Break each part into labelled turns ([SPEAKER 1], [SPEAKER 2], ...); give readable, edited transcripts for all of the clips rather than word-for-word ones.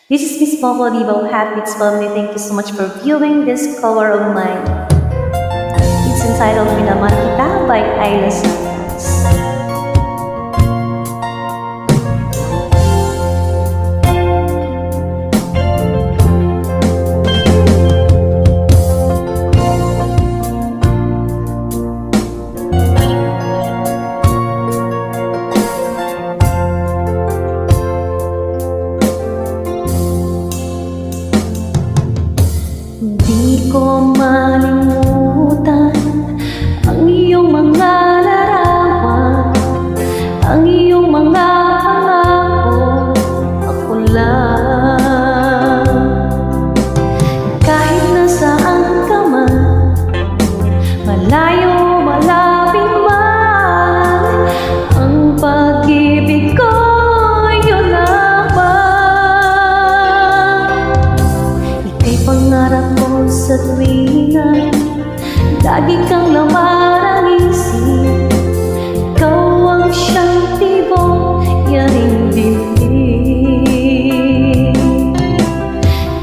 [SPEAKER 1] This is Miss Bobo Libo Habits family. Thank you so much for viewing this cover of mine. It's entitled Minamahal Kita by Ayla Santos. Di ko malimutan ang iyong mga larawan, ang iyong mga pangako, ako lang. Kahit nasaan ka man, malayo, malapit man, ang pag-ibig ko yun lamang. Ika'y pangarap ko sa tuwina, lagi kang laman ang isip. Ikaw ang siyang tibok, yaring dibdib.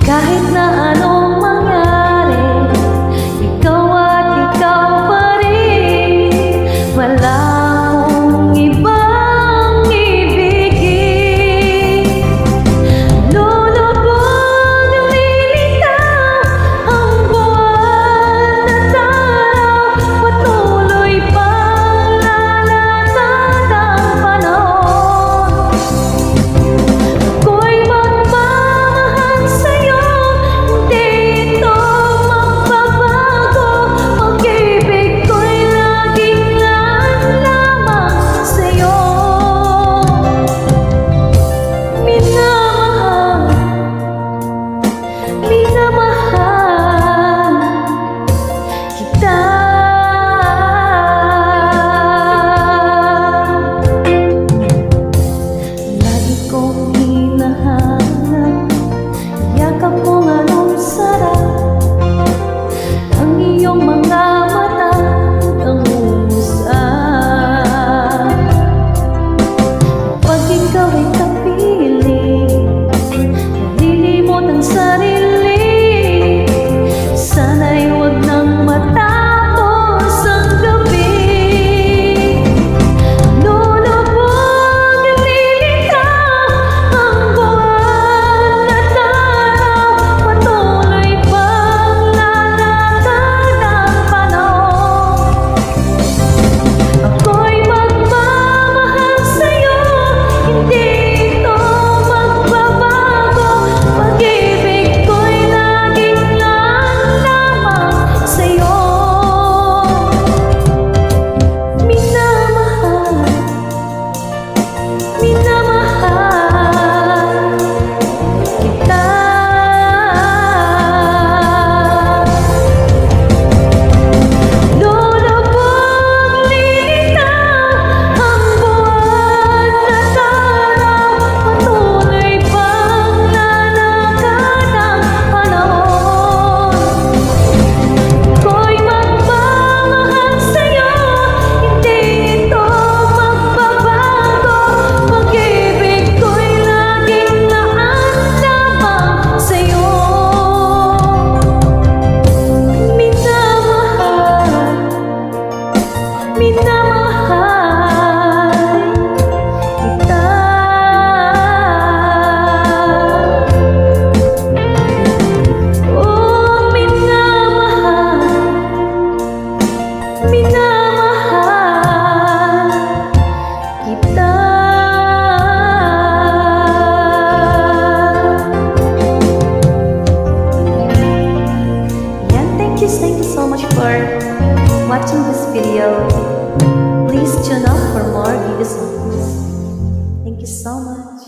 [SPEAKER 1] Kahit na anong mangyari, ikaw at ikaw pa rin. Wala akong ibang ibigin. Lulubog, lilitaw ang buwan at araw, patuloy pang lalatad ang panahon. Ako'y magmamahal sa'yo, hindi ito magbabago. Pag-ibig ko'y laging lamang sa'yo. Minamahal, minamahal kita. Lagi kong hinahanap, yakap mong anong sarap, ang iyong mga mata nangungusap. Pag ikaw ay kapiling, nalilimot ang sarili, sana'y huwag nang matapos ang gabi. Lulubog, lilitaw ang buwan at araw, patuloy pang lalatad ang panahon. Ako'y magmamahal sa'yo, hindi ito magbabago. Pag-ibig ko'y laging lamang sa'yo. Minamahal, minamahal kita. Lulubog, lilitaw ang buwan at araw, patuloy pang lalakad ang panahon. Ako'y magmamahal sa'yo, hindi ito magbabago. Pag-ibig ko'y laging lamang sa'yo. Minamahal, minamahal kita. Oh, minamahal, minamahal kita. Yan, thank you so much for watching this video. Please tune up for more videos on this. Thank you so much.